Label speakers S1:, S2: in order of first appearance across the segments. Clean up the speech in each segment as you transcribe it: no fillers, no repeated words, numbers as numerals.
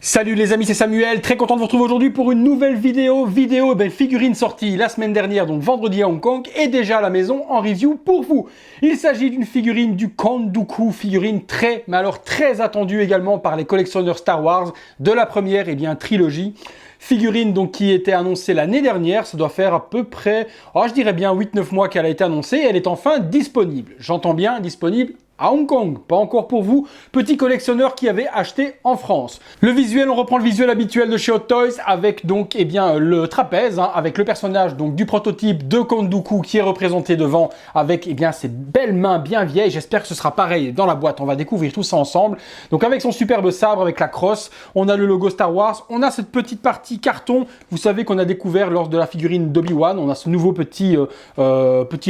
S1: Salut les amis, c'est Samuel, très content de vous retrouver aujourd'hui pour une nouvelle vidéo. Figurine sortie la semaine dernière, donc vendredi à Hong Kong, et déjà à la maison en review pour vous. Il s'agit d'une figurine du Count Dooku, figurine très attendue également par les collectionneurs Star Wars de la première trilogie. Figurine donc qui était annoncée l'année dernière, ça doit faire à peu près, je dirais bien 8-9 mois qu'elle a été annoncée, et elle est enfin disponible. J'entends bien disponible à Hong Kong, pas encore pour vous, petit collectionneur qui avait acheté en France. Le visuel, on reprend le visuel habituel de chez Hot Toys avec donc le trapèze, avec le personnage donc du prototype de Count Dooku qui est représenté devant avec ses belles mains bien vieilles. J'espère que ce sera pareil dans la boîte, on va découvrir tout ça ensemble. Donc avec son superbe sabre, avec la crosse, on a le logo Star Wars, on a cette petite partie carton, vous savez qu'on a découvert lors de la figurine d'Obi-Wan, on a ce nouveau petit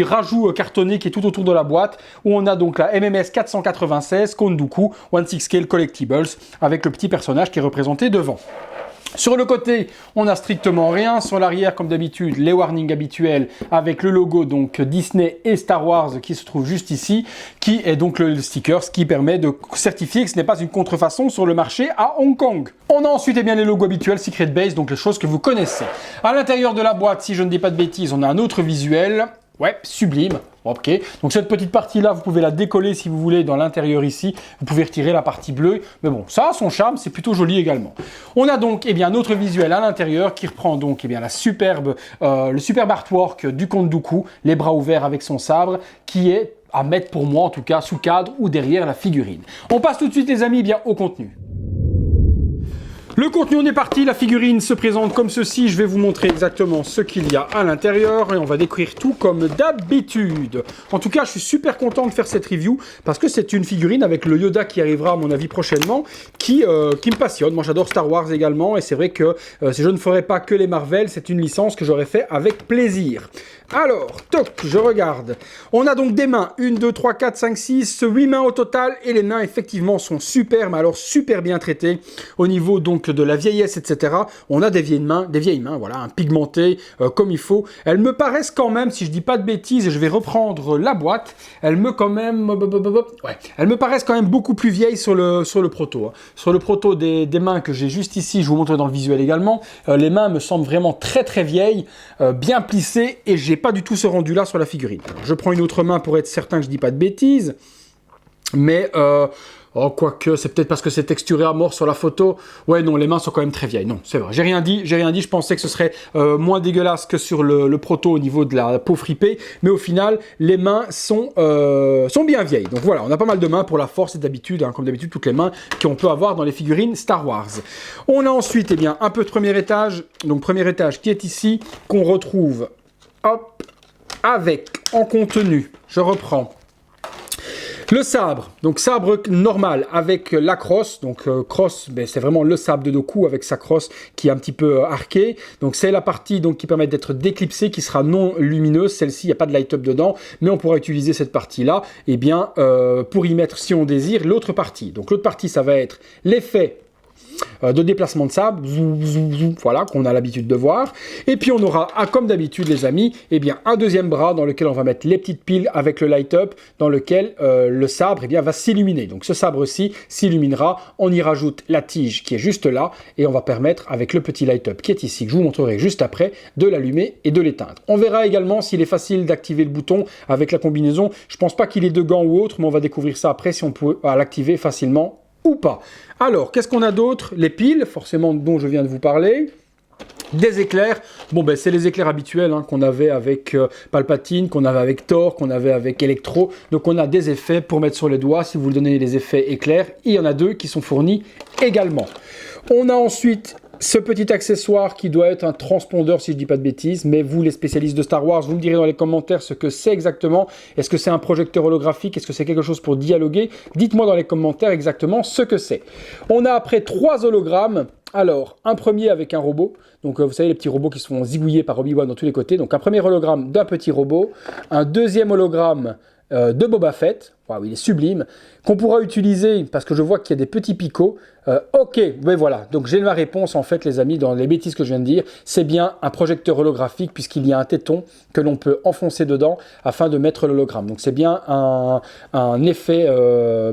S1: rajout cartonné qui est tout autour de la boîte, où on a donc la MMS 496 Count Dooku 16 Scale Collectibles avec le petit personnage qui est représenté devant. Sur le côté, on n'a strictement rien. Sur l'arrière, comme d'habitude, les warnings habituels avec le logo donc Disney et Star Wars qui se trouve juste ici, qui est donc le sticker, ce qui permet de certifier que ce n'est pas une contrefaçon sur le marché à Hong Kong. On a ensuite les logos habituels Secret Base, donc les choses que vous connaissez. À l'intérieur de la boîte, si je ne dis pas de bêtises, on a un autre visuel. Ouais, sublime. Ok, donc cette petite partie-là, vous pouvez la décoller si vous voulez dans l'intérieur ici. Vous pouvez retirer la partie bleue. Mais bon, ça a son charme, c'est plutôt joli également. On a donc un autre visuel à l'intérieur qui reprend donc le superbe artwork du Count Dooku, les bras ouverts avec son sabre, qui est à mettre pour moi en tout cas sous cadre ou derrière la figurine. On passe tout de suite les amis au contenu. Le contenu, on est parti, la figurine se présente comme ceci, je vais vous montrer exactement ce qu'il y a à l'intérieur et on va découvrir tout comme d'habitude. En tout cas, je suis super content de faire cette review parce que c'est une figurine avec le Yoda qui arrivera à mon avis prochainement qui me passionne. Moi j'adore Star Wars également et c'est vrai que si je ne ferais pas que les Marvel, c'est une licence que j'aurais fait avec plaisir. Alors, toc, je regarde. On a donc des mains, 1, 2, 3, 4, 5, 6, 8 mains au total et les mains effectivement sont super, mais alors super bien traitées au niveau donc de la vieillesse, etc. On a des vieilles mains, voilà, pigmentées comme il faut. Elles me paraissent quand même, si je dis pas de bêtises, et je vais reprendre la boîte, elles me paraissent quand même beaucoup plus vieilles sur le proto. Hein. Sur le proto des mains que j'ai juste ici, je vous montre dans le visuel également, les mains me semblent vraiment très vieilles, bien plissées, et j'ai pas du tout ce rendu là sur la figurine. Alors, je prends une autre main pour être certain que je dis pas de bêtises, mais quoique, c'est peut-être parce que c'est texturé à mort sur la photo. Ouais, non, les mains sont quand même très vieilles. Non, c'est vrai. J'ai rien dit. Je pensais que ce serait moins dégueulasse que sur le proto au niveau de la peau fripée. Mais au final, les mains sont bien vieilles. Donc voilà, on a pas mal de mains pour la force et d'habitude, comme d'habitude, toutes les mains qu'on peut avoir dans les figurines Star Wars. On a ensuite, un peu de premier étage. Donc, premier étage qui est ici, qu'on retrouve, avec, en contenu, je reprends. Le sabre, donc sabre normal avec la crosse, donc crosse, c'est vraiment le sabre de Dooku avec sa crosse qui est un petit peu arquée, donc c'est la partie donc, qui permet d'être déclipsée, qui sera non lumineuse, celle-ci, il n'y a pas de light-up dedans, mais on pourra utiliser cette partie-là, pour y mettre, si on désire, l'autre partie. Donc l'autre partie, ça va être l'effet de déplacement de sabre, voilà, qu'on a l'habitude de voir. Et puis on aura, comme d'habitude les amis, un deuxième bras dans lequel on va mettre les petites piles avec le light-up, dans lequel le sabre va s'illuminer. Donc ce sabre-ci s'illuminera, on y rajoute la tige qui est juste là, et on va permettre, avec le petit light-up qui est ici, que je vous montrerai juste après, de l'allumer et de l'éteindre. On verra également s'il est facile d'activer le bouton avec la combinaison. Je pense pas qu'il ait de gants ou autre, mais on va découvrir ça après si on peut l'activer facilement ou pas. Alors, qu'est-ce qu'on a d'autre? Les piles, forcément, dont je viens de vous parler. Des éclairs, c'est les éclairs habituels qu'on avait avec Palpatine, qu'on avait avec Thor, qu'on avait avec Electro. Donc on a des effets pour mettre sur les doigts, si vous voulez donner les effets éclairs. Il y en a deux qui sont fournis également. On a ensuite ce petit accessoire qui doit être un transpondeur si je ne dis pas de bêtises, mais vous les spécialistes de Star Wars, vous me direz dans les commentaires ce que c'est exactement. Est-ce que c'est un projecteur holographique? Est-ce que c'est quelque chose pour dialoguer? Dites-moi dans les commentaires exactement ce que c'est. On a après 3 hologrammes. Alors, un premier avec un robot, donc vous savez les petits robots qui se font zigouiller par Obi-Wan dans tous les côtés, donc un premier hologramme d'un petit robot, un deuxième hologramme de Boba Fett, waouh, il est sublime, qu'on pourra utiliser, parce que je vois qu'il y a des petits picots. Ok, mais voilà, donc j'ai ma réponse en fait les amis, dans les bêtises que je viens de dire, c'est bien un projecteur holographique puisqu'il y a un téton que l'on peut enfoncer dedans afin de mettre l'hologramme. Donc c'est bien un effet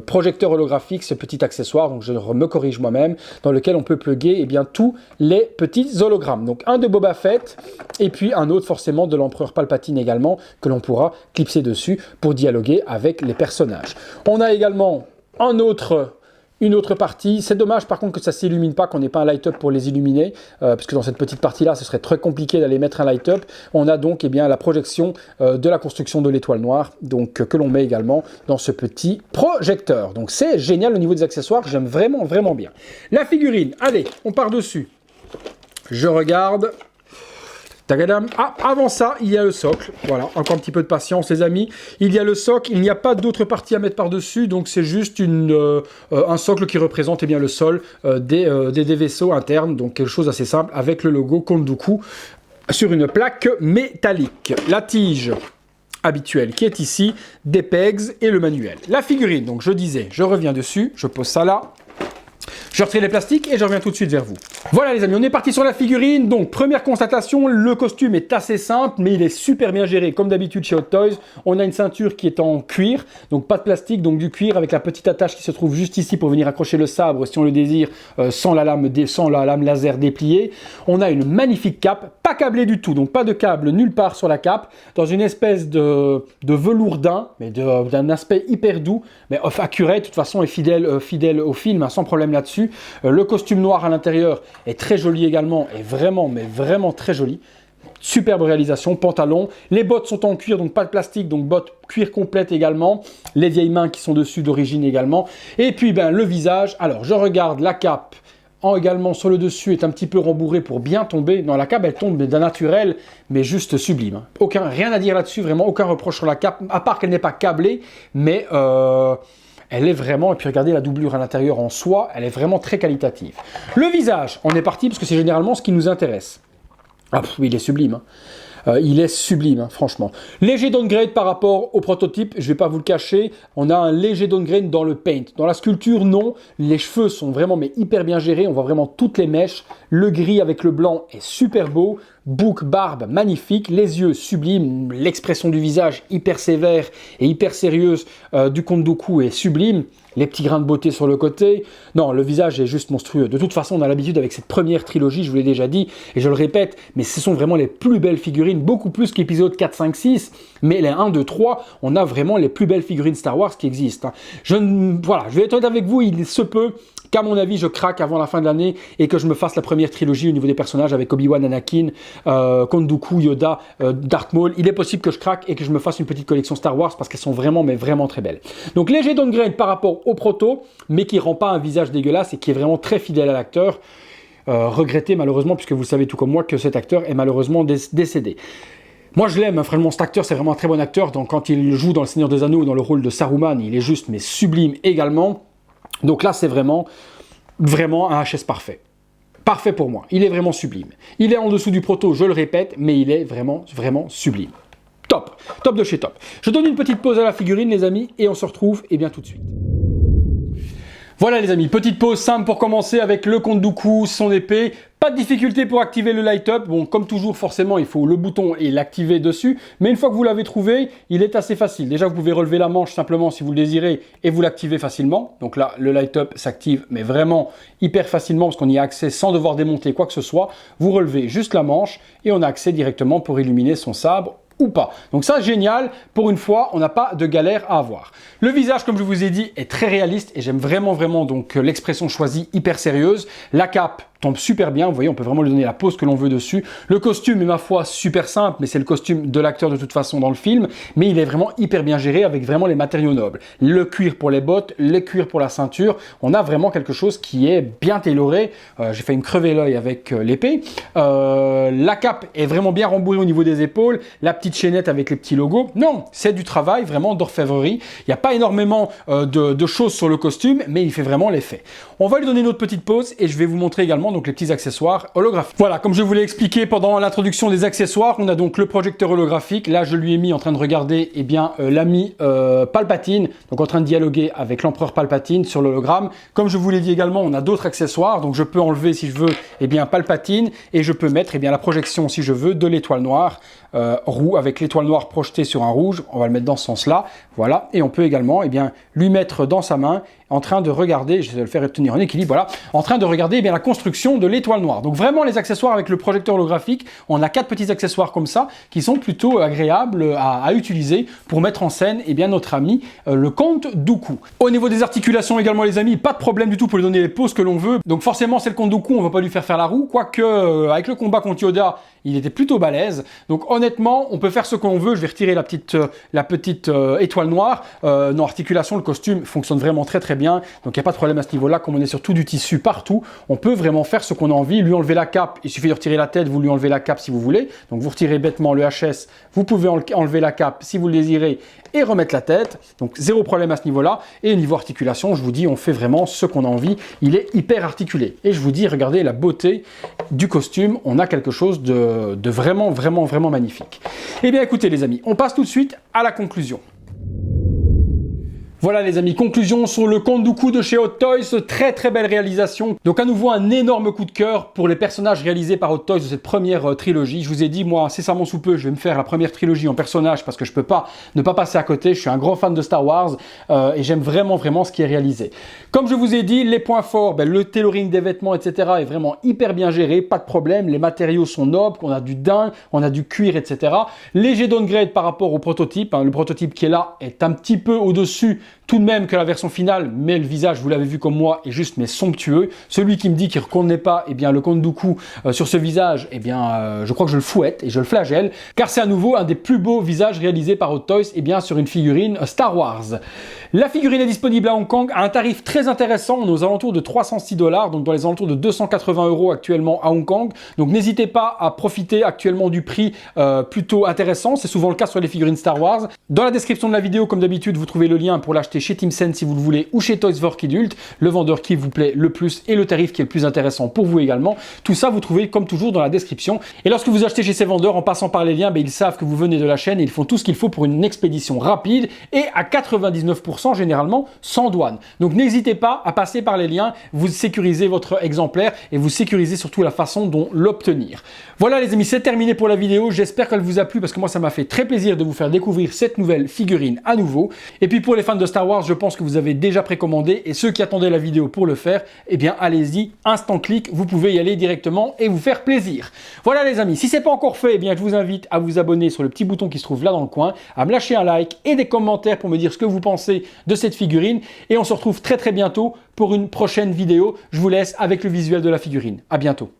S1: projecteur holographique, ce petit accessoire, donc je me corrige moi-même, dans lequel on peut plugger tous les petits hologrammes. Donc un de Boba Fett et puis un autre forcément de l'empereur Palpatine également que l'on pourra clipser dessus pour dialoguer avec les personnages. On a également une autre partie. C'est dommage par contre que ça ne s'illumine pas, qu'on n'ait pas un light-up pour les illuminer, parce que dans cette petite partie-là, ce serait très compliqué d'aller mettre un light-up. On a donc la projection de la construction de l'étoile noire, donc que l'on met également dans ce petit projecteur. Donc c'est génial au niveau des accessoires, j'aime vraiment, vraiment bien. La figurine, allez, on part dessus. Je regarde... Ah, avant ça, il y a le socle. Voilà, encore un petit peu de patience, les amis. Il y a le socle, il n'y a pas d'autre partie à mettre par-dessus, donc c'est juste un socle qui représente le sol des vaisseaux internes, donc quelque chose d'assez simple, avec le logo Count Dooku sur une plaque métallique. La tige habituelle qui est ici, des pegs et le manuel. La figurine, donc je disais, je reviens dessus, je pose ça là. Je retire les plastiques et je reviens tout de suite vers vous. Voilà les amis, on est parti sur la figurine. Donc première constatation, le costume est assez simple, mais il est super bien géré. Comme d'habitude chez Hot Toys, on a une ceinture qui est en cuir, donc pas de plastique, donc du cuir avec la petite attache qui se trouve juste ici pour venir accrocher le sabre si on le désire, sans la lame laser dépliée. On a une magnifique cape, pas câblée du tout, donc pas de câble nulle part sur la cape, dans une espèce de velours d'un, mais d'un aspect hyper doux, mais accurate, de toute façon est fidèle au film, hein, sans problème là-dessus. Le costume noir à l'intérieur est très joli également, est vraiment, mais vraiment très joli. Superbe réalisation, pantalon. Les bottes sont en cuir, donc pas de plastique, donc bottes cuir complète également. Les vieilles mains qui sont dessus d'origine également. Et puis le visage. Alors je regarde la cape. Également sur le dessus est un petit peu rembourré pour bien tomber. Non, la cape elle tombe d'un naturel, mais juste sublime. Rien à dire là-dessus, vraiment aucun reproche sur la cape, à part qu'elle n'est pas câblée, mais elle est vraiment, et puis regardez la doublure à l'intérieur en soie, elle est vraiment très qualitative. Le visage, on est parti parce que c'est généralement ce qui nous intéresse. Ah, oui, il est sublime. Hein. Il est sublime, hein, franchement. Léger downgrade par rapport au prototype, je ne vais pas vous le cacher. On a un léger downgrade dans le paint. Dans la sculpture, non. Les cheveux sont vraiment hyper bien gérés. On voit vraiment toutes les mèches. Le gris avec le blanc est super beau. Bouc, barbe, magnifique. Les yeux, sublimes. L'expression du visage, hyper sévère et hyper sérieuse du Count Dooku est sublime. Les petits grains de beauté sur le côté. Non, le visage est juste monstrueux. De toute façon, on a l'habitude avec cette première trilogie, je vous l'ai déjà dit, et je le répète, mais ce sont vraiment les plus belles figurines, beaucoup plus qu'épisode 4, 5, 6, mais les 1, 2, 3, on a vraiment les plus belles figurines Star Wars qui existent. Voilà, je vais être honnête avec vous, il se peut qu'à mon avis, je craque avant la fin de l'année et que je me fasse la première trilogie au niveau des personnages avec Obi-Wan, Anakin, Count Dooku, Yoda, Darth Maul. Il est possible que je craque et que je me fasse une petite collection Star Wars parce qu'elles sont vraiment, mais vraiment très belles. Donc léger downgrade par rapport au proto, mais qui rend pas un visage dégueulasse et qui est vraiment très fidèle à l'acteur. Regretté malheureusement, puisque vous savez tout comme moi que cet acteur est malheureusement décédé. Moi je l'aime, vraiment cet acteur, c'est vraiment un très bon acteur. Donc, quand il joue dans Le Seigneur des Anneaux, dans le rôle de Saruman, il est juste mais sublime également. Donc là, c'est vraiment un HS parfait. Parfait pour moi. Il est vraiment sublime. Il est en dessous du proto, je le répète, mais il est vraiment, vraiment sublime. Top. Top de chez top. Je donne une petite pause à la figurine, les amis, et on se retrouve tout de suite. Voilà les amis, petite pause simple pour commencer avec le Count Dooku, son épée. Pas de difficulté pour activer le light-up. Bon, comme toujours, forcément, il faut le bouton et l'activer dessus. Mais une fois que vous l'avez trouvé, il est assez facile. Déjà, vous pouvez relever la manche simplement si vous le désirez et vous l'activez facilement. Donc là, le light-up s'active, mais vraiment hyper facilement parce qu'on y a accès sans devoir démonter quoi que ce soit. Vous relevez juste la manche et on a accès directement pour illuminer son sabre ou pas. Donc ça, génial. Pour une fois, on n'a pas de galère à avoir. Le visage, comme je vous ai dit, est très réaliste et j'aime vraiment donc l'expression choisie hyper sérieuse. La cape tombe super bien, vous voyez, on peut vraiment lui donner la pose que l'on veut dessus. Le costume est ma foi super simple, mais c'est le costume de l'acteur de toute façon dans le film, mais il est vraiment hyper bien géré avec vraiment les matériaux nobles. Le cuir pour les bottes, le cuir pour la ceinture, on a vraiment quelque chose qui est bien tailoré. J'ai failli me crever l'œil avec l'épée. La cape est vraiment bien rembourrée au niveau des épaules, la petite chaînette avec les petits logos. Non, c'est du travail vraiment d'orfèvrerie. Il n'y a pas énormément de choses sur le costume, mais il fait vraiment l'effet. On va lui donner une autre petite pause et je vais vous montrer également donc les petits accessoires holographiques. Voilà, comme je vous l'ai expliqué pendant l'introduction des accessoires, on a donc le projecteur holographique. Là, je lui ai mis en train de regarder l'ami Palpatine, donc en train de dialoguer avec l'empereur Palpatine sur l'hologramme. Comme je vous l'ai dit également, on a d'autres accessoires, donc je peux enlever si je veux Palpatine et je peux mettre la projection si je veux de l'étoile noire roux avec l'étoile noire projetée sur un rouge. On va le mettre dans ce sens-là, voilà. Et on peut également lui mettre dans sa main en train de regarder, je vais le faire tenir en équilibre, voilà, en train de regarder la construction de l'étoile noire. Donc vraiment les accessoires avec le projecteur holographique, on a 4 petits accessoires comme ça qui sont plutôt agréables à utiliser pour mettre en scène notre ami le comte Dooku. Au niveau des articulations également les amis, pas de problème du tout pour lui donner les poses que l'on veut. Donc forcément c'est le comte Dooku, on va pas lui faire la roue, quoique avec le combat contre Yoda, il était plutôt balèze. Donc honnêtement, on peut faire ce qu'on veut. Je vais retirer la petite étoile noire. Non, articulation, le costume fonctionne vraiment très très bien. Donc il n'y a pas de problème à ce niveau-là. Comme on est sur tout du tissu partout, on peut vraiment faire ce qu'on a envie. Lui enlever la cape, il suffit de retirer la tête, vous lui enlevez la cape si vous voulez. Donc vous retirez bêtement le HS, vous pouvez enlever la cape si vous le désirez et remettre la tête. Donc zéro problème à ce niveau-là. Et niveau articulation, je vous dis, on fait vraiment ce qu'on a envie. Il est hyper articulé. Et je vous dis, regardez la beauté du costume. On a quelque chose de vraiment, vraiment, vraiment magnifique. Eh bien, écoutez les amis, on passe tout de suite à la conclusion. Voilà les amis, conclusion sur le Count Dooku de chez Hot Toys, très très belle réalisation. Donc à nouveau un énorme coup de cœur pour les personnages réalisés par Hot Toys de cette première trilogie. Je vous ai dit, moi, incessamment sous peu, je vais me faire la première trilogie en personnage parce que je peux pas ne pas passer à côté. Je suis un grand fan de Star Wars et j'aime vraiment vraiment ce qui est réalisé. Comme je vous ai dit, les points forts, le tailoring des vêtements, etc. est vraiment hyper bien géré, pas de problème. Les matériaux sont nobles, on a du daim, on a du cuir, etc. Léger downgrade par rapport au prototype. Le prototype qui est là est un petit peu au-dessus tout de même que la version finale, mais le visage, vous l'avez vu comme moi, est juste somptueux. Celui qui me dit qu'il ne reconnaît pas le Count Dooku sur ce visage, je crois que je le fouette et je le flagelle, car c'est à nouveau un des plus beaux visages réalisés par Hot Toys sur une figurine Star Wars. La figurine est disponible à Hong Kong à un tarif très intéressant, on est aux alentours de 306 $, donc dans les alentours de 280 € actuellement à Hong Kong. Donc n'hésitez pas à profiter actuellement du prix plutôt intéressant, c'est souvent le cas sur les figurines Star Wars. Dans la description de la vidéo, comme d'habitude, vous trouvez le lien pour l'acheter chez Team Sense si vous le voulez, ou chez Toys for Kidult, le vendeur qui vous plaît le plus et le tarif qui est le plus intéressant pour vous également. Tout ça, vous trouvez comme toujours dans la description. Et lorsque vous achetez chez ces vendeurs, en passant par les liens, ils savent que vous venez de la chaîne et ils font tout ce qu'il faut pour une expédition rapide et à 99% généralement sans douane. Donc n'hésitez pas à passer par les liens, vous sécurisez votre exemplaire et vous sécurisez surtout la façon dont l'obtenir. Voilà les amis, c'est terminé pour la vidéo. J'espère qu'elle vous a plu parce que moi ça m'a fait très plaisir de vous faire découvrir cette nouvelle figurine à nouveau. Et puis pour les fans de Star Wars, je pense que vous avez déjà précommandé et ceux qui attendaient la vidéo pour le faire, allez-y, instant clic, vous pouvez y aller directement et vous faire plaisir. Voilà les amis, si ce n'est pas encore fait, je vous invite à vous abonner sur le petit bouton qui se trouve là dans le coin, à me lâcher un like et des commentaires pour me dire ce que vous pensez de cette figurine et on se retrouve très très bientôt pour une prochaine vidéo. Je vous laisse avec le visuel de la figurine. À bientôt.